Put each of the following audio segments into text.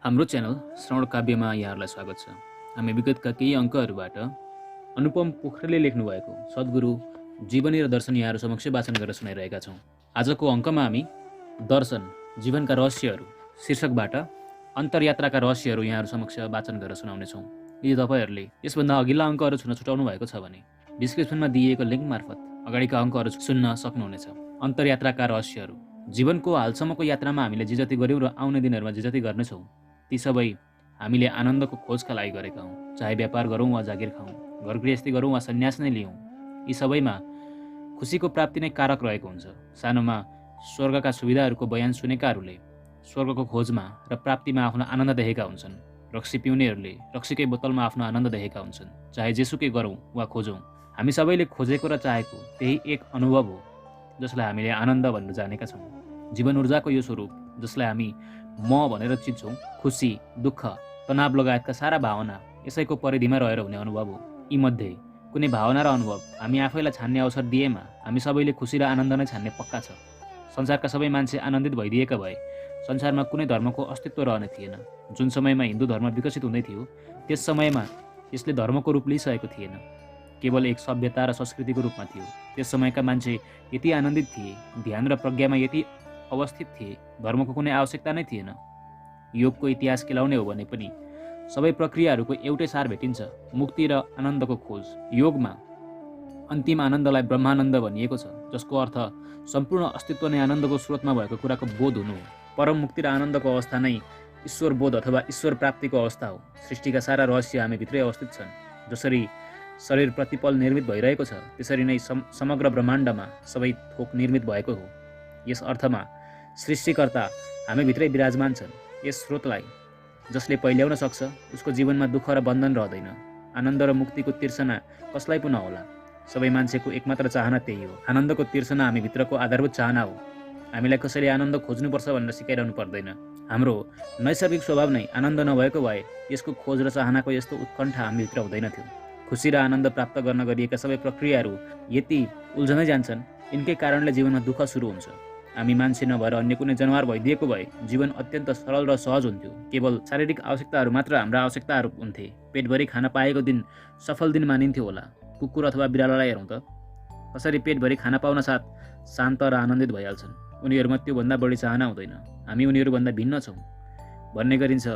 हाम्रो च्यानल श्रवण काव्यमा यहाँहरूलाई स्वागत छ। हामी विगतका केही अङ्कहरूबाट अनुपम पोखरेलले लेख्नुभएको सद्गुरु जीवनी र दर्शन यहाँहरू समक्ष वाचन गरेर सुनाइरहेका छौँ। आजको अङ्कमा हामी दर्शन जीवनका रहस्यहरू शीर्षकबाट अन्तर्यात्राका रहस्यहरू यहाँहरू समक्ष वाचन गरेर सुनाउनेछौँ। यदि तपाईँहरूले यसभन्दा अघिल्ला अङ्कहरू सुन्न छुटाउनु भएको छ भने डिस्क्रिप्सनमा दिइएको लिङ्क मार्फत अगाडिका अङ्कहरू सुन्न सक्नुहुनेछ। अन्तर्यात्राका रहस्यहरू। जीवनको हालसम्मको यात्रामा हामीले जे जति गऱ्यौँ र आउने दिनहरूमा जे जति गर्नेछौँ ती सबै हामीले आनन्दको खोजका लागि गरेका हौँ। चाहे व्यापार गरौँ वा जागिर खाउँ, घर गृहस्थी गरौँ वा सन्यास नै लियौँ, यी सबैमा खुसीको प्राप्ति नै कारक रहेको हुन्छ। सानोमा स्वर्गका सुविधाहरूको बयान सुनेकाहरूले स्वर्गको खोजमा र प्राप्तिमा आफ्नो आनन्द देखेका हुन्छन्। रक्सी पिउनेहरूले रक्सीकै बोतलमा आफ्नो आनन्द देखेका हुन्छन्। चाहे जेसुकै गरौँ वा खोजौँ, हामी सबैले खोजेको र चाहेको त्यही एक अनुभव हो जसलाई हामीले आनन्द भनेर जानेका छौँ। जीवन ऊर्जाको यो स्वरूप जसलाई हामी म भनेर चिन्छौँ, खुसी, दुःख, तनाव लगायतका सारा भावना यसैको परिधिमा रहेर हुने अनुभव हो। यीमध्ये कुनै भावना र अनुभव हामी आफैलाई छान्ने अवसर दिएमा हामी सबैले खुसी र आनन्द नै छान्ने पक्का छ। संसारका सबै मान्छे आनन्दित भइदिएका भए संसारमा कुनै धर्मको अस्तित्व रहने थिएन। जुन समयमा हिन्दू धर्म विकसित हुँदै थियो त्यस समयमा यसले धर्मको रूप लिइसकेको थिएन, केवल एक सभ्यता र संस्कृतिको रूपमा थियो। त्यस समयका मान्छे यति आनन्दित थिए, ध्यान र प्रज्ञामा यति अवस्थित थिए, धर्मको कुनै आवश्यकता नै थिएन। योगको इतिहास केलाउने हो भने पनि सबै प्रक्रियाहरूको एउटै सार भेटिन्छ, मुक्ति र आनन्दको खोज। योगमा अन्तिम आनन्दलाई ब्रह्मानन्द भनिएको छ, जसको अर्थ सम्पूर्ण अस्तित्व नै आनन्दको स्रोतमा भएको कुराको बोध हुनु हो। परम मुक्ति र आनन्दको अवस्था नै ईश्वर बोध अथवा ईश्वर प्राप्तिको अवस्था हो। सृष्टिका सारा रहस्य हामी भित्रै अवस्थित छन्। जसरी शरीर प्रतिपल निर्मित भइरहेको छ त्यसरी नै समग्र ब्रह्माण्डमा सबै थोक निर्मित भएको हो। यस अर्थमा सृष्टिकर्ता हामी भित्रै विराजमान छन्। यस स्रोतलाई जसले पहिल्याउन सक्छ उसको जीवनमा दुःख र बन्धन रहँदैन। आनन्द र मुक्तिको तिर्सना कसलाई पो नहोला। सबै मान्छेको एकमात्र चाहना त्यही हो। आनन्दको तिर्सना हामी भित्रको आधारभूत चाहना हो। हामीलाई कसैले आनन्द खोज्नुपर्छ भनेर सिकाइरहनु पर्दैन। हाम्रो नैसर्गिक स्वभाव नै आनन्द नभएको भए यसको खोज र चाहनाको यस्तो उत्कण्ठा हामीभित्र हुँदैन थियो। खुसी र आनन्द प्राप्त गर्न गरिएका सबै प्रक्रियाहरू यति उल्झनै जान्छन्, यिनकै कारणले जीवनमा दुःख सुरु हुन्छ। हामी मान्छे नभएर अन्य कुनै जनावर भइदिएको भए जीवन अत्यन्त सरल र सहज हुन्थ्यो। केवल शारीरिक आवश्यकताहरू मात्र हाम्रा आवश्यकताहरू हुन्थे। पेटभरि खान पाएको दिन सफल दिन मानिन्थ्यो होला। कुकुर अथवा बिरालोलाई हेरौँ त, कसरी पेटभरि खाना पाउन साथ शान्त र आनन्दित भइहाल्छन्। उनीहरूमा त्योभन्दा बढी चाहना हुँदैन। हामी उनीहरूभन्दा भिन्न छौँ। भन्ने गरिन्छ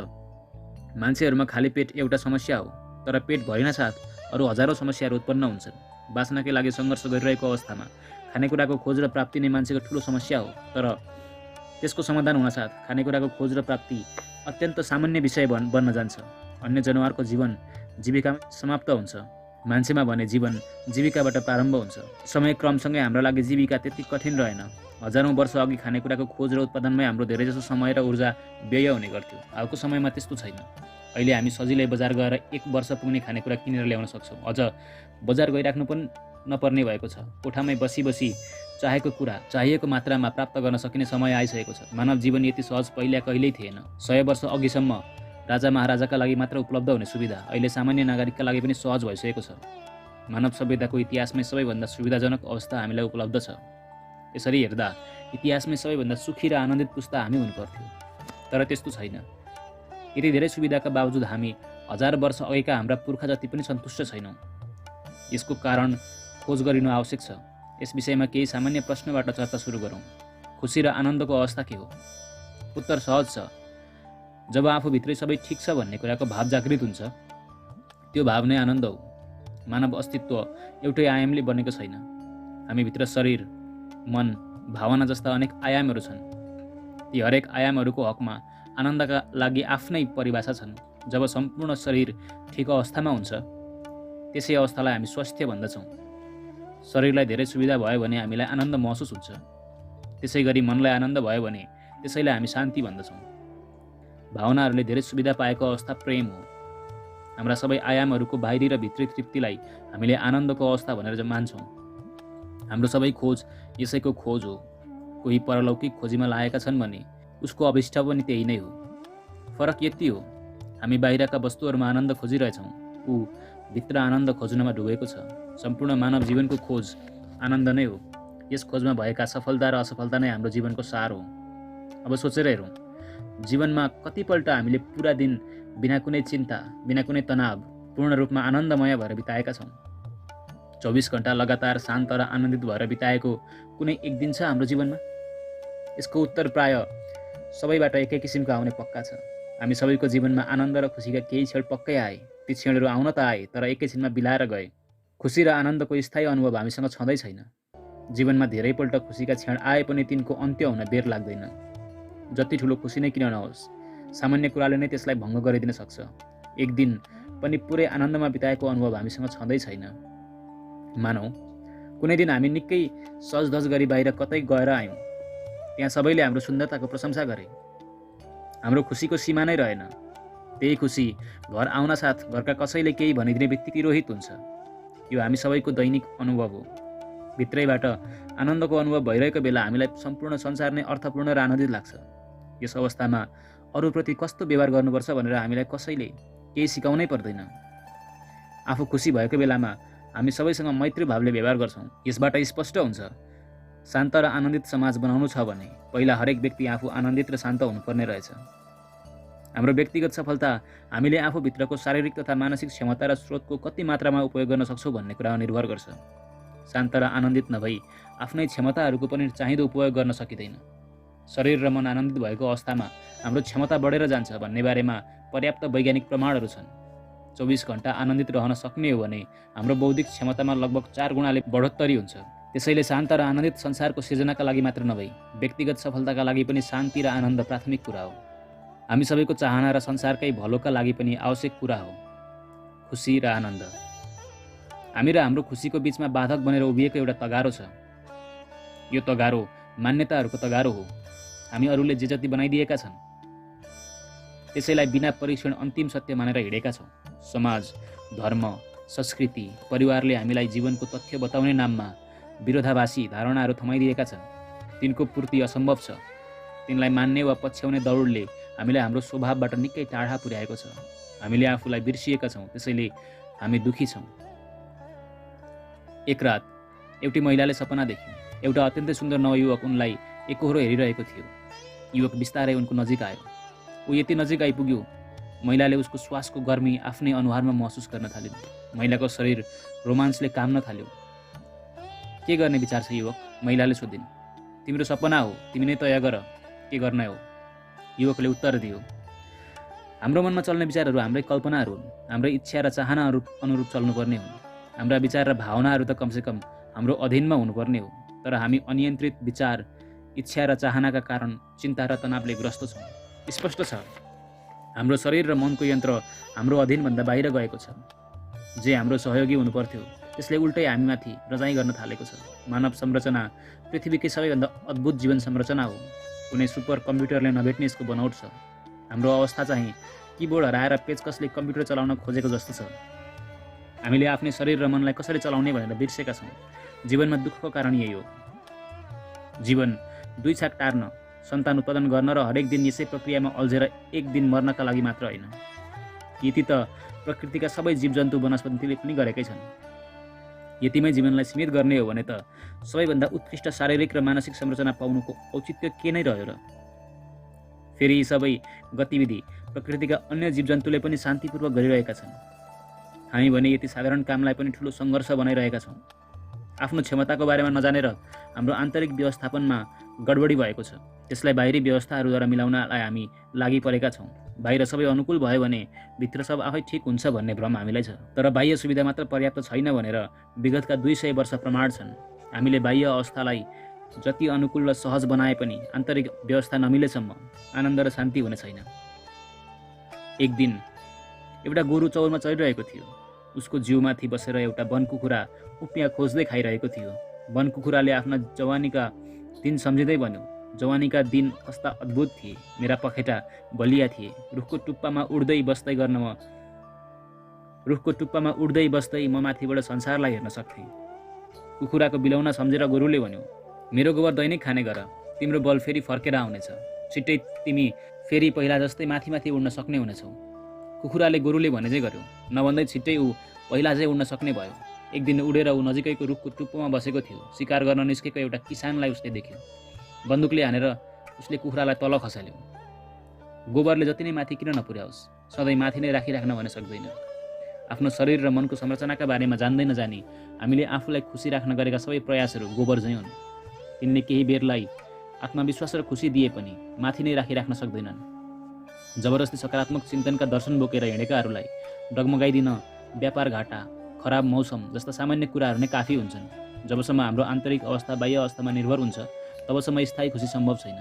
मान्छेहरूमा खाली पेट एउटा समस्या हो, तर पेट भरिन साथ अरू हजारौँ समस्याहरू उत्पन्न हुन्छन्। बाँच्नकै लागि सङ्घर्ष गरिरहेको अवस्थामा खानेकुराको खोज र प्राप्ति नै मान्छेको ठुलो समस्या हो, तर त्यसको समाधान हुनसाथ खानेकुराको खोज र प्राप्ति अत्यन्त सामान्य विषय बन्न जान्छ। अन्य जनावरको जीवन जीविका समाप्त हुन्छ, मान्छेमा भने जीवन जीविकाबाट प्रारम्भ हुन्छ। समय क्रमसँगै हाम्रो लागि जीविका त्यति कठिन रहेन। हजारौँ वर्ष अघि खानेकुराको खोज र उत्पादनमै हाम्रो धेरैजसो समय र ऊर्जा व्यय हुने गर्थ्यो। हालको समयमा त्यस्तो छैन। अहिले हामी सजिलै बजार गएर एक वर्ष पुग्ने खानेकुरा किनेर ल्याउन सक्छौँ। अझ बजार गइराख्नु पनि नपर्ने भएको छ। कोठामै बसी बसी चाहेको कुरा चाहिएको मात्रामा प्राप्त गर्न सकिने समय आइसकेको छ। मानव जीवन यति सहज पहिला कहिल्यै थिएन। 100 वर्ष अघिसम्म राजा महाराजाका लागि मात्र उपलब्ध हुने सुविधा अहिले सामान्य नागरिकका लागि पनि सहज भइसकेको छ। मानव सभ्यताको इतिहासमै सबैभन्दा सुविधाजनक अवस्था हामीलाई उपलब्ध छ। यसरी हेर्दा इतिहासमै सबैभन्दा सुखी र आनन्दित पुस्ता हामी हुनुपर्थ्यो, तर त्यस्तो छैन। यति धेरै सुविधाका बावजुद हामी 1000 वर्ष अघिका हाम्रा पुर्खा जति पनि सन्तुष्ट छैनौँ। यसको कारण खोज गरिनु आवश्यक छ। यस विषयमा केही सामान्य प्रश्नबाट चर्चा सुरु गरौँ। खुसी र आनन्दको अवस्था के हो? उत्तर सहज छ। जब आफूभित्रै सबै ठिक छ भन्ने कुराको भाव जागृत हुन्छ, त्यो भाव नै आनन्द हो। मानव अस्तित्व एउटै आयामले बनेको छैन। हामीभित्र शरीर, मन, भावना जस्ता अनेक आयामहरू छन्। ती हरेक आयामहरूको हकमा आनन्दका लागि आफ्नै परिभाषा छन्। जब सम्पूर्ण शरीर ठिक अवस्थामा हुन्छ त्यसै अवस्थालाई हामी स्वास्थ्य भन्दछौँ। शरीरलाई धेरै सुविधा भयो भने हामीलाई आनन्द महसुस हुन्छ। त्यसै गरी मनलाई आनन्द भयो भने त्यसैलाई हामी शान्ति भन्दछौँ। भावनाहरूले धेरै सुविधा पाएको अवस्था प्रेम हो। हाम्रा सबै आयामहरूको बाहिरी र भित्री तृप्तिलाई हामीले आनन्दको अवस्था भनेर मान्छौँ। हाम्रो सबै खोज यसैको खोज हो। कोही परलौकिक खोजीमा लागेका छन् भने उसको अभिष्ट पनि त्यही नै हो। फरक यति हो, हामी बाहिरका वस्तुहरूमा आनन्द खोजिरहेछौँ, ऊ भित्र आनन्द खोज्नमा डुबेको छ। सम्पूर्ण मानव जीवनको खोज आनन्द नै हो। यस खोजमा भएका सफलता र असफलता नै हाम्रो जीवनको सार हो। अब सोचेर हेरौँ, जीवनमा कतिपल्ट हामीले पुरा दिन बिना कुनै चिन्ता, बिना कुनै तनाव, पूर्ण रूपमा आनन्दमय भएर बिताएका छौँ। 24 घण्टा लगातार शान्त र आनन्दित भएर बिताएको कुनै एक दिन छ हाम्रो जीवनमा? यसको उत्तर प्राय सबैबाट एकै किसिमको आउने पक्का छ। हामी सबैको जीवनमा आनन्द र खुसीका केही क्षण पक्कै आए। ती क्षणहरू आउन त आए, तर एकैछिनमा बिलाएर गए। खुसी र आनन्दको स्थायी अनुभव हामीसँग छँदै छैन। जीवनमा धेरैपल्ट खुसीका क्षण आए पनि तिनको अन्त्य हुन बेर लाग्दैन। जति ठुलो खुसी नै किन नहोस्, सामान्य कुराले नै त्यसलाई भङ्ग गरिदिन सक्छ। एक दिन पनि पुरै आनन्दमा बिताएको अनुभव हामीसँग छँदै छैन। मानौँ कुनै दिन हामी निकै सजधज गरी बाहिर कतै गएर आयौँ। त्यहाँ सबैले हाम्रो सुन्दरताको प्रशंसा गरे। हाम्रो खुसीको सीमा नै रहेन। त्यही खुसी घर आउन साथ घरका कसैले केही भनिदिने बित्तिकै रोहित हुन्छ। यो हामी सबैको दैनिक अनुभव हो। भित्रैबाट आनन्दको अनुभव भइरहेको बेला हामीलाई सम्पूर्ण संसार नै अर्थपूर्ण र आनन्दित लाग्छ। यस अवस्थामा अरूप्रति कस्तो व्यवहार गर्नुपर्छ भनेर हामीलाई कसैले केही सिकाउनै पर्दैन। आफू खुसी भएको बेलामा हामी सबैसँग मैत्री भावले व्यवहार गर्छौँ। यसबाट स्पष्ट हुन्छ, शान्त र आनन्दित समाज बनाउनु छ भने पहिला हरेक व्यक्ति आफू आनन्दित र शान्त हुनुपर्ने रहेछ। हाम्रो व्यक्तिगत सफलता हामीले आफूभित्रको शारीरिक तथा मानसिक क्षमता र स्रोतको कति मात्रामा उपयोग गर्न सक्छौँ भन्ने कुरामा निर्भर गर्छ। शान्त र आनन्दित नभई आफ्नै क्षमताहरूको पनि चाहिँदो उपयोग गर्न सकिँदैन। शरीर र मन आनन्दित भएको अवस्थामा हाम्रो क्षमता बढेर जान्छ भन्ने बारेमा पर्याप्त वैज्ञानिक प्रमाणहरू छन्। 24 घण्टा आनन्दित रहन सक्ने हो भने हाम्रो बौद्धिक क्षमतामा लगभग 4 गुणाले बढोत्तरी हुन्छ। त्यसैले शान्त र आनन्दित संसारको सिर्जनाका लागि मात्र नभई व्यक्तिगत सफलताका लागि पनि शान्ति र आनन्द प्राथमिक कुरा हो। हामी सबैको चाहना र संसारकै भलोका लागि पनि आवश्यक कुरा हो खुसी र आनन्द। हामी र हाम्रो खुसीको बीचमा बाधक बनेर उभिएको एउटा तगारो छ। यो तगारो मान्यताहरूको तगारो हो। हामी अरूले जे जति बनाइदिएका छन् त्यसैलाई बिना परीक्षण अन्तिम सत्य मानेर हिँडेका छौँ। समाज, धर्म, संस्कृति, परिवारले हामीलाई जीवनको तथ्य बताउने नाममा विरोधाभासी धारणाहरू थमाइदिएका छन्। तिनको पूर्ति असम्भव छ। तिनलाई मान्ने वा पछ्याउने दौडले हामीलाई हाम्रो स्वभावबाट निकै टाढा पुर्याएको छ। हामीले आफूलाई बिर्सिएका छौँ, त्यसैले हामी दुखी छौँ। एक रात एउटी महिलाले सपना देखिन्। एउटा अत्यन्तै सुन्दर नवयुवक उनलाई एकहोरो हेरिरहेको थियो। युवक बिस्तारै उनको नजिक आयो। ऊ यति नजिक आइपुग्यो, महिलाले उसको श्वासको गर्मी आफ्नै अनुहारमा महसुस गर्न थालिन्। महिलाको शरीर रोमान्सले काम्न थाल्यो। के गर्ने विचार छ युवक? महिलाले सोधिन्। तिम्रो सपना हो, तिमी नै तय गर, के गर्न हो? युवकले उत्तर दियो, हाम्रो मनमा चल्ने विचारहरू हाम्रै कल्पनाहरू हुन्। हाम्रै इच्छा र चाहना अनुरूप चल्नुपर्ने हुन्। हाम्रा विचार र भावनाहरू त कमसेकम हाम्रो अधीनमा हुनुपर्ने हो। तर हामी अनियन्त्रित विचार, इच्छा र चाहनाका कारण चिन्ता र तनावले ग्रस्त छौँ। स्पष्ट छ, हाम्रो शरीर र मनको यन्त्र हाम्रो अधीनभन्दा बाहिर गएको छ। जे हाम्रो सहयोगी हुनुपर्थ्यो त्यसले उल्टै हामीमाथि रजाइ गर्न थालेको छ। मानव संरचना पृथ्वीकै सबैभन्दा अद्भुत जीवन संरचना हो। कुनै सुपर कम्प्युटरले नभेट्ने यसको बनावट छ। हाम्रो अवस्था चाहिँ किबोर्ड हराएर पेचकसले कम्प्युटर चलाउन खोजेको जस्तो छ। हामीले आफ्नै शरीर र मनलाई कसरी चलाउने भनेर बिर्सेका छौँ। जीवनमा दुःखको कारण यही हो। जीवन 2 छाक टार्न, सन्तान उत्पादन गर्न र हरेक दिन यसै प्रक्रियामा अल्झेर एक दिन मर्नका लागि मात्र होइन। यति त प्रकृतिका सबै जीवजन्तु वनस्पतिले पनि गरेकै छन्। यतिमै जीवनलाई सीमित गर्ने हो भने त सबैभन्दा उत्कृष्ट शारीरिक र मानसिक संरचना पाउनुको औचित्य के नै रह्यो र? फेरि यी सबै गतिविधि प्रकृतिका अन्य जीवजन्तुले पनि शान्तिपूर्वक गरिरहेका छन्। हामी भने यति साधारण कामलाई पनि ठुलो सङ्घर्ष बनाइरहेका छौँ। आफ्नो क्षमताको बारेमा नजानेर हाम्रो आन्तरिक व्यवस्थापनमा गडबडी भएको छ। त्यसलाई बाहिरी व्यवस्थाहरूद्वारा मिलाउनलाई हामी लागि परेका छौँ। बाहिर सबै अनुकूल भयो भने भित्र सब आफै ठिक हुन्छ भन्ने भ्रम हामीलाई छ। तर बाह्य सुविधा मात्र पर्याप्त छैन भनेर विगतका 200 वर्ष प्रमाण छन्। हामीले बाह्य अवस्थालाई जति अनुकूल र सहज बनाए पनि आन्तरिक व्यवस्था नमिलेसम्म आनन्द र शान्ति हुने छैन। एक दिन एउटा गोरु चौरमा चलिरहेको थियो। उसको जिउमाथि बसेर एउटा वनकुखुरा उपियाँ खोज्दै खाइरहेको थियो। वनकुखुराले आफ्ना जवानीका दिन सम्झिँदै भन्यो, जवानीका दिन कस्ता अद्भुत थिए। मेरा पखेटा बलिया थिए। रुखको टुप्पामा उड्दै बस्दै म माथिबाट संसारलाई हेर्न सक्थेँ। कुखुराको बिलौना सम्झेर गोरुले भन्यो, मेरो गोबर दैनिक खाने गर, तिम्रो बल फेरि फर्केर आउनेछ। छिट्टै तिमी फेरि पहिला जस्तै माथि माथि उड्न सक्ने हुनेछौ। कुखुराले गोरुले भने चाहिँ गर्यो। नभन्दै छिट्टै ऊ पहिला चाहिँ उड्न सक्ने भयो। एक दिन उडेर ऊ नजिकैको रुखको टुप्पोमा बसेको थियो। शिकार गर्न निस्केको एउटा किसानलाई उसले देख्यो। बन्दुकले हानेर उसले कुखुरालाई तल खसाल्यो। गोबरले जति नै माथि किन नपुर्याओस्, सधैँ माथि नै राखिराख्न भने सक्दैन। आफ्नो शरीर र मनको संरचनाका बारेमा जान्दै नजानी हामीले आफूलाई खुसी राख्न गरेका सबै प्रयासहरू गोबर झैँ हुन्। तिनले केही बेरलाई आत्मविश्वास र खुसी दिए पनि माथि नै राखिराख्न सक्दैनन्। जबरजस्ती सकारात्मक चिन्तनका दर्शन बोकेर हिँडेकाहरूलाई डगमगाइदिन व्यापार घाटा, खराब मौसम जस्ता सामान्य कुराहरू नै काफी हुन्छन्। जबसम्म हाम्रो आन्तरिक अवस्था बाह्य अवस्थामा निर्भर हुन्छ तबसम्म स्थायी खुसी सम्भव छैन।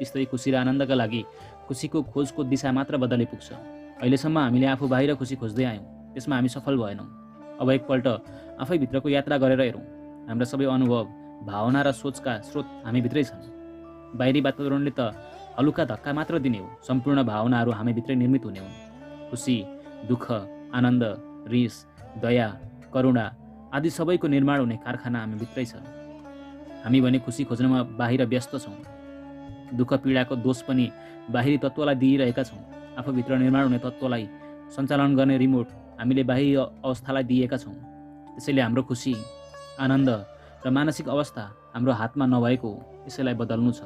स्थायी खुसी र आनन्दका लागि खुसीको खोजको दिशा मात्र बदले पुग्छ। अहिलेसम्म हामीले आफू बाहिर खुसी खोज्दै आयौँ, त्यसमा हामी सफल भएनौँ। अब एकपल्ट आफैभित्रको यात्रा गरेर हेरौँ। हाम्रा सबै अनुभव, भावना र सोचका स्रोत हामीभित्रै छन्। बाहिरी वातावरणले त हलुका धक्का मात्र दिने हो, सम्पूर्ण भावनाहरू हामीभित्रै निर्मित हुने हुन्। खुसी, दुःख, आनन्द, रिस, दया, करुणा आदि सबैको निर्माण हुने कारखाना हामीभित्रै छ। हामी भने खुसी खोज्नमा बाहिर व्यस्त छौँ। दुःख पीडाको दोष पनि बाहिरी तत्त्वलाई दिइरहेका छौँ। आफूभित्र निर्माण हुने तत्त्वलाई सञ्चालन गर्ने रिमोट हामीले बाहिरी अवस्थालाई दिएका छौँ। त्यसैले हाम्रो खुसी, आनन्द र मानसिक अवस्था हाम्रो हातमा नभएको हो। यसैलाई बदल्नु छ।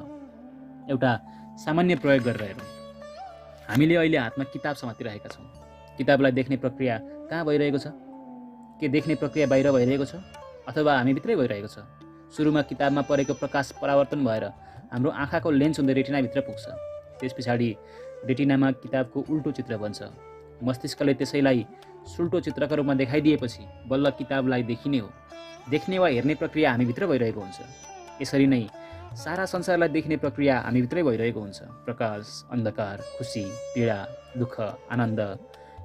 एउटा सामान्य प्रयोग गरेर हेरौँ। हामीले अहिले हातमा किताब समातिरहेका छौँ। किताबलाई देख्ने प्रक्रिया कहाँ भइरहेको छ? के देख्ने प्रक्रिया बाहिर भइरहेको छ अथवा हामीभित्रै भइरहेको छ? सुरुमा किताबमा परेको प्रकाश परावर्तन भएर हाम्रो आँखाको लेन्स हुँदै रेटिनाभित्र पुग्छ। त्यस पछाडि रेटिनामा किताबको उल्टो चित्र बन्छ। मस्तिष्कले त्यसैलाई सुल्टो चित्रका रूपमा देखाइदिएपछि बल्ल किताबलाई देखिने हो। देख्ने वा हेर्ने प्रक्रिया हामीभित्र भइरहेको हुन्छ। यसरी नै सारा संसारलाई देख्ने प्रक्रिया हामीभित्रै भइरहेको हुन्छ। प्रकाश, अन्धकार, खुसी, पीडा, दुःख, आनन्द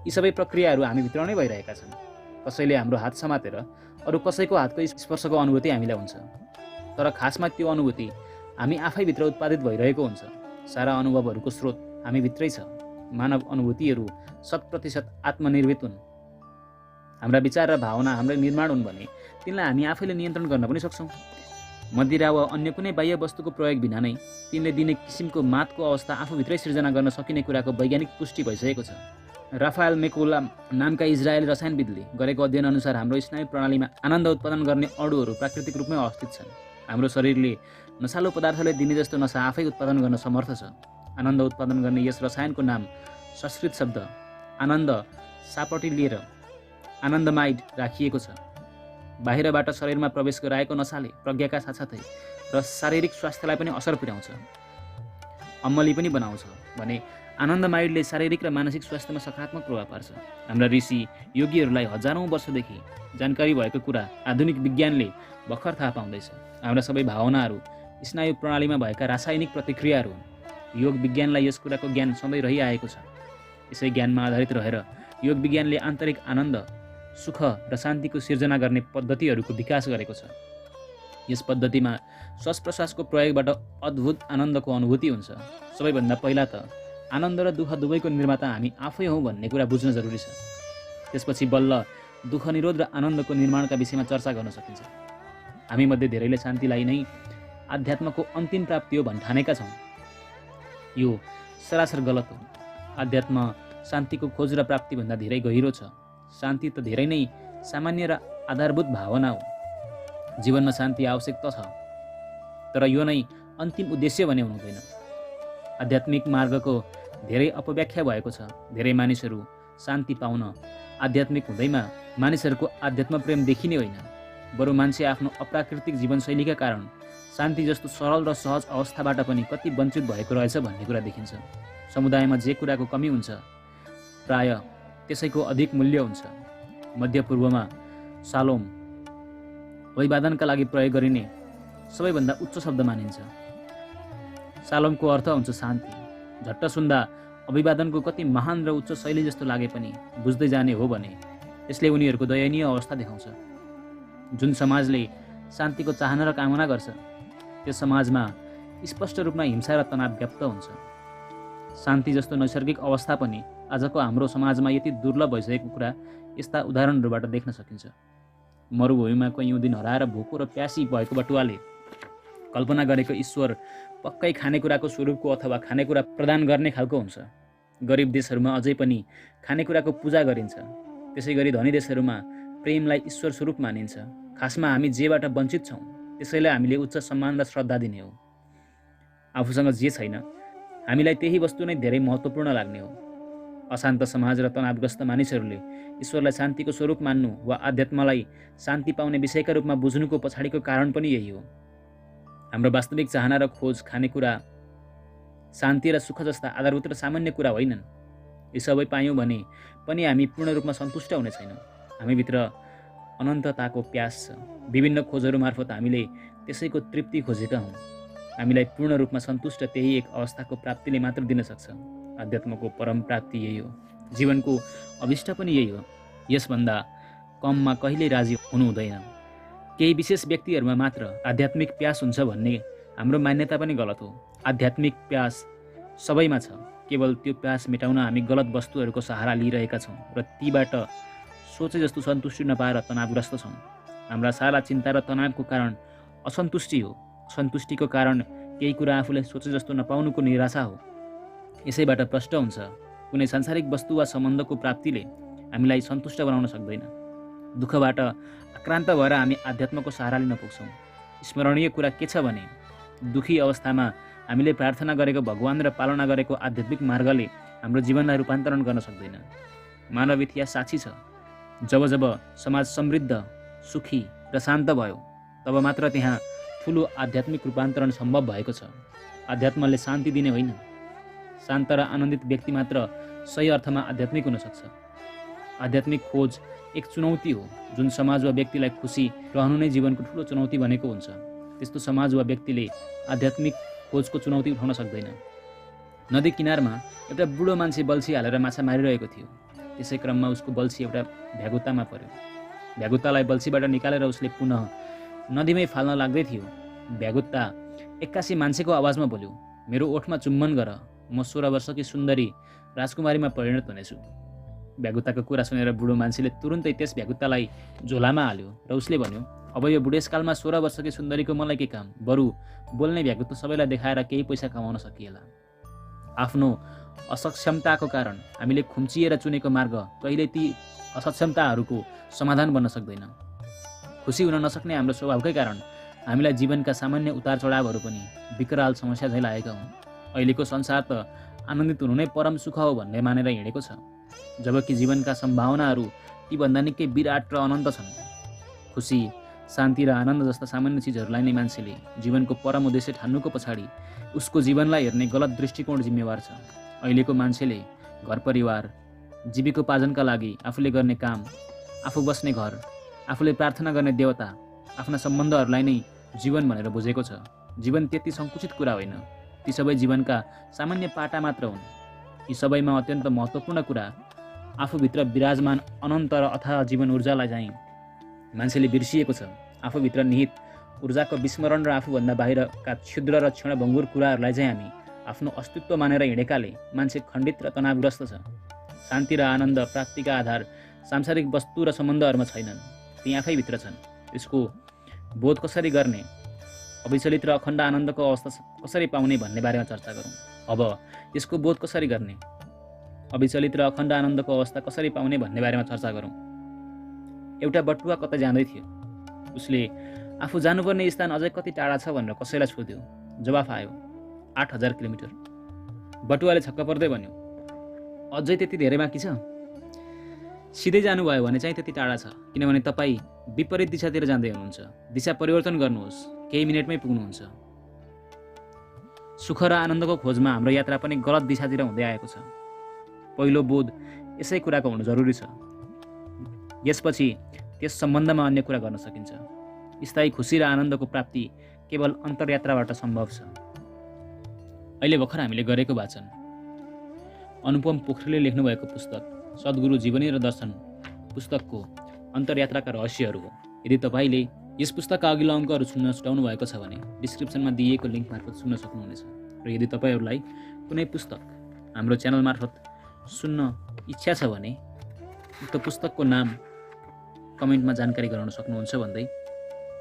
यी सबै प्रक्रियाहरू हामीभित्र नै भइरहेका छन्। कसैले हाम्रो हात समातेर अरू कसैको हातको स्पर्शको अनुभूति हामीलाई हुन्छ, तर खासमा त्यो अनुभूति हामी आफैभित्र उत्पादित भइरहेको हुन्छ। सारा अनुभवहरूको स्रोत हामीभित्रै छ। मानव अनुभूतिहरू 100% आत्मनिर्मित हुन्। हाम्रा विचार र भावना हाम्रै निर्माण हुन् भने तिनलाई हामी आफैले नियन्त्रण गर्न पनि सक्छौँ। मदिरा वा अन्य कुनै बाह्य वस्तुको प्रयोग बिना नै तिनले दिने किसिमको मातको अवस्था आफूभित्रै सिर्जना गर्न सकिने कुराको वैज्ञानिक पुष्टि भइसकेको छ। राफाएल मेकोला नामका इजरायली रसायनविदले गरेको अध्ययनअनुसार हाम्रो स्नायु प्रणालीमा आनन्द उत्पादन गर्ने अणुहरू प्राकृतिक रूपमै अवस्थित छन्। हाम्रो शरीरले नसालु पदार्थले दिने जस्तो नसा आफै उत्पादन गर्न समर्थ छ। आनन्द उत्पादन गर्ने यस रसायनको नाम संस्कृत शब्द आनन्द सापटी लिएर आनन्दमाइड राखिएको छ। बाहिरबाट शरीरमा प्रवेश गराएको नसाले प्रज्ञाका साथसाथै र शारीरिक स्वास्थ्यलाई पनि असर पुर्याउँछ, अम्मली पनि बनाउँछ भने आनन्दमाइडले शारीरिक र मानसिक स्वास्थ्यमा सकारात्मक प्रभाव पार्छ। हाम्रा ऋषि योगीहरूलाई हजारौँ वर्षदेखि जानकारी भएको कुरा आधुनिक विज्ञानले भर्खर थाहा पाउँदैछ। हाम्रा सबै भावनाहरू स्नायु प्रणालीमा भएका रासायनिक प्रतिक्रियाहरू हुन्। योग विज्ञानलाई यस कुराको ज्ञान सधैँ रहिआएको छ। यसै ज्ञानमा आधारित रहेर योग विज्ञानले आन्तरिक आनन्द, सुख र शान्तिको सिर्जना गर्ने पद्धतिहरूको विकास गरेको छ। यस पद्धतिमा श्वास प्रश्वासको प्रयोगबाट अद्भुत आनन्दको अनुभूति हुन्छ। सबैभन्दा पहिला त आनन्द र दुःख दुवैको निर्माता हामी आफै हौँ भन्ने कुरा बुझ्न जरुरी छ। त्यसपछि बल्ल दुःख निरोध र आनन्दको निर्माणका विषयमा चर्चा गर्न सकिन्छ। हामीमध्ये धेरैले शान्तिलाई नै आध्यात्मको अन्तिम प्राप्ति हो भन्ठानेका छौँ। यो सरासर गलत हो। आध्यात्म शान्तिको खोज र प्राप्तिभन्दा धेरै गहिरो छ। शान्ति त धेरै नै सामान्य र आधारभूत भावना हो। जीवनमा शान्ति आवश्यक त छ, तर यो नै अन्तिम उद्देश्य भने हुँदैन। आध्यात्मिक मार्गको धेरै अपव्याख्या भएको छ। धेरै मानिसहरू शान्ति पाउन आध्यात्मिक हुँदैमा मानिसहरूको आध्यात्म प्रेम देखिने होइन, बरु मान्छे आफ्नो अप्राकृतिक जीवनशैलीका कारण शान्ति जस्तो सरल र सहज अवस्थाबाट पनि कति वञ्चित भएको रहेछ भन्ने कुरा देखिन्छ। समुदायमा जे कुराको कमी हुन्छ प्राय त्यसैको अधिक मूल्य हुन्छ। मध्यपूर्वमा सालोम अभिवादनका लागि प्रयोग गरिने सबैभन्दा उच्च शब्द मानिन्छ। सालोमको अर्थ हुन्छ शान्ति। झट्ट सुन्दा अभिवादनको कति महान र उच्च शैली जस्तो लागे पनि बुझ्दै जाने हो भने यसले उनीहरूको दयनीय अवस्था देखाउँछ। जुन समाजले शान्तिको चाहना र कामना गर्छ त्यो समाजमा स्पष्ट रूपमा हिंसा र तनाव व्याप्त हुन्छ। शान्ति जस्तो नैसर्गिक अवस्था पनि आजको हाम्रो समाजमा यति दुर्लभ भइसकेको कुरा यस्ता उदाहरणहरूबाट देख्न सकिन्छ। मरुभूमिमा कैयौँ दिन हराएर भोको र प्यासी भएको बटुवाले कल्पना गरेको ईश्वर पक्कै खानेकुराको स्वरूपको अथवा खानेकुरा प्रदान गर्ने खालको हुन्छ। गरिब देशहरूमा अझै पनि खानेकुराको पूजा गरिन्छ। त्यसै गरी धनी देशहरूमा प्रेमलाई ईश्वर स्वरूप मानिन्छ। खासमा हामी जेबाट वञ्चित छौँ त्यसैलाई हामीले उच्च सम्मान र श्रद्धा दिने हो। आफूसँग जे छैन हामीलाई त्यही वस्तु नै धेरै महत्त्वपूर्ण लाग्ने हो। अशान्त समाज र तनावग्रस्त मानिसहरूले ईश्वरलाई शान्तिको स्वरूप मान्नु वा आध्यात्मलाई शान्ति पाउने विषयका रूपमा बुझ्नुको पछाडिको कारण पनि यही हो। हाम्रो वास्तविक चाहना र खोज खानेकुरा शान्ति र सुख जस्ता आधारभूत र सामान्य कुरा होइनन्। यी सबै पायौँ भने पनि हामी पूर्ण रूपमा सन्तुष्ट हुने छैनौँ। हामीभित्र अनन्तताको प्यास छ। विभिन्न खोजहरू मार्फत हामीले त्यसैको तृप्ति खोजेका हौँ। हामीलाई पूर्ण रूपमा सन्तुष्ट त्यही एक अवस्थाको प्राप्तिले मात्र दिन सक्छ। अध्यात्मको परम प्राप्ति यही हो। जीवनको अभिष्ट पनि यही हो। यसभन्दा कममा कहिल्यै राजी हुनु हुँदैन। केही विशेष व्यक्तिहरूमा मात्र आध्यात्मिक प्यास हुन्छ भन्ने हाम्रो मान्यता पनि गलत हो। आध्यात्मिक प्यास सबैमा छ। केवल त्यो प्यास मेटाउन हामी गलत वस्तुहरूको सहारा लिइरहेका छौँ र तीबाट सोचे जस्तो सन्तुष्टि नपाएर तनावग्रस्त छौँ। हाम्रा सारा चिन्ता र तनावको कारण असन्तुष्टि हो। सन्तुष्टिको कारण केही कुरा आफूले सोचे जस्तो नपाउनुको निराशा हो। यसैबाट प्रष्ट हुन्छ कुनै सांसारिक वस्तु वा सम्बन्धको प्राप्तिले हामीलाई सन्तुष्ट बनाउन सक्दैन। दुःखबाट आक्रान्त भएर हामी आध्यात्मको सहारा लिन पुग्छौँ। स्मरणीय कुरा के छ भने दुःखी अवस्थामा हामीले प्रार्थना गरेको भगवान र पालना गरेको आध्यात्मिक मार्गले हाम्रो जीवनलाई रूपान्तरण गर्न सक्दैन। मानव इतिहास साक्षी छ। जब जब समाज समृद्ध, सुखी र शान्त भयो तब मात्र त्यहाँ ठुलो आध्यात्मिक रूपान्तरण सम्भव भएको छ। आध्यात्मले शान्ति दिने होइन। शान्त र आनन्दित व्यक्ति मात्र सही अर्थमा आध्यात्मिक हुन सक्छ। आध्यात्मिक खोज एक चुनौती हो जुन समाज वा व्यक्तिलाई खुसी रहनु नै जीवनको ठुलो चुनौती भनेको हुन्छ। त्यस्तो समाज वा व्यक्तिले आध्यात्मिक खोजको चुनौती उठाउन सक्दैन। नदी किनारमा एउटा बुढो मान्छे बल्छी हालेर माछा मारिरहेको थियो। त्यसै क्रममा उसको बल्छी एउटा भ्यागुतामा पर्यो। भ्यागुतालाई बल्छीबाट निकालेर उसले पुनः नदीमै फाल्न लाग्दै थियो। भ्यागुता एक्कासी मान्छेको आवाजमा बोल्यो, मेरो ओठमा चुम्बन गर, म 16 वर्षकी सुन्दरी राजकुमारीमा परिणत हुनेछु। भ्यागुताको कुरा सुनेर बुढो मान्छेले तुरुन्तै त्यस भ्यागुतालाई झोलामा हाल्यो र उसले भन्यो, अब यो बुढेसकालमा 16 वर्षकी सुन्दरीको मलाई के काम, बरु बोल्ने भ्यागुता सबैलाई देखाएर केही पैसा कमाउन सकिएला। आफ्नो असक्षमताको कारण हामीले खुम्चिएर चुनेको मार्ग कहिल्यै ती असक्षमताहरूको समाधान बन्न सक्दैन। खुसी हुन नसक्ने हाम्रो स्वभावकै कारण हामीलाई जीवनका सामान्य उतार चढावहरू पनि विकराल समस्या झैँ लागेका हुन्। अहिलेको संसार त आनन्दित हुनु नै परम सुख हो भन्ने मानेर हिँडेको छ, जबकि जीवनका सम्भावनाहरू तीभन्दा निकै विराट र अनन्त छन्। खुसी, शान्ति र आनन्द जस्ता सामान्य चिजहरूलाई नै मान्छेले जीवनको परम उद्देश्य ठान्नुको पछाडि उसको जीवनलाई हेर्ने गलत दृष्टिकोण जिम्मेवार छ। अहिलेको मान्छेले घर परिवार, जीविकोपार्जनका लागि आफूले गर्ने काम, आफू बस्ने घर, आफूले प्रार्थना गर्ने देवता, आफ्ना सम्बन्धहरूलाई नै जीवन भनेर बुझेको छ। जीवन त्यति सङ्कुचित कुरा होइन। ती सबै जीवनका सामान्य पाटा मात्र हुन्। यी सबैमा अत्यन्त महत्त्वपूर्ण कुरा आफूभित्र विराजमान अनन्त र अथाह जीवन ऊर्जालाई चाहिँ मान्छेले बिर्सिएको छ। आफूभित्र निहित ऊर्जाको विस्मरण र आफूभन्दा बाहिरका क्षुद्र र क्षणभङ्गुर कुराहरूलाई चाहिँ हामी आफ्नो अस्तित्व मानेर हिँडेकाले मान्छे खण्डित र तनावग्रस्त छ। शान्ति र आनन्द प्राप्तिका आधार सांसारिक वस्तु र सम्बन्धहरूमा छैनन्, ती आफैभित्र छन्। यसको बोध कसरी गर्ने, अविचलित र अखण्ड आनन्दको अवस्था कसरी पाउने भन्ने बारेमा चर्चा गरौँ। अब यसको बोध कसरी गर्ने, अविचलित र अखण्ड आनन्दको अवस्था कसरी पाउने भन्ने बारेमा चर्चा गरौँ। एउटा बटुवा कतै जाँदै थियो। उसले आफू जानुपर्ने स्थान अझै कति टाढा छ भनेर कसैलाई सोध्यो। जवाफ आयो, 8000 किलोमिटर। बटुवाले छक्क पर्दै भन्यो, अझै त्यति धेरै बाँकी छ? सिधै जानुभयो भने चाहिँ त्यति टाढा छ, किनभने तपाईँ विपरीत दिशातिर जाँदै हुनुहुन्छ। दिशा परिवर्तन गर्नुहोस्, केही मिनटमै पुग्नुहुन्छ। सुख र आनन्दको खोजमा हाम्रो यात्रा पनि गलत दिशातिर हुँदै आएको छ। पहिलो बोध यसै कुराको हुनु जरुरी छ। यसपछि त्यस सम्बन्धमा अन्य कुरा गर्न सकिन्छ। स्थायी खुसी र आनन्दको प्राप्ति केवल अन्तर्यात्राबाट सम्भव छ। अहिले भर्खर हामीले गरेको वाचन अनुपम पोखरेलले लेख्नुभएको पुस्तक सद्गुरु जीवनी र दर्शन पुस्तकको अन्तर्यात्राका रहस्यहरू हो। यदि तपाईँले यस पुस्तकका अघिल्लो अङ्कहरू सुन्न छुटाउनु भएको छ भने डिस्क्रिप्सनमा दिइएको लिङ्क मार्फत सुन्न सक्नुहुनेछ। र यदि तपाईँहरूलाई कुनै पुस्तक हाम्रो च्यानल मार्फत सुन्न इच्छा छ भने उक्त पुस्तकको नाम कमेन्टमा जानकारी गराउन सक्नुहुन्छ भन्दै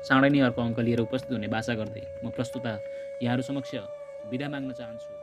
चाँडै नै अर्को अङ्क लिएर उपस्थित हुने बाचा गर्दै म प्रस्तुता यहाँहरू समक्ष बिदा माग्न चाहन्छु।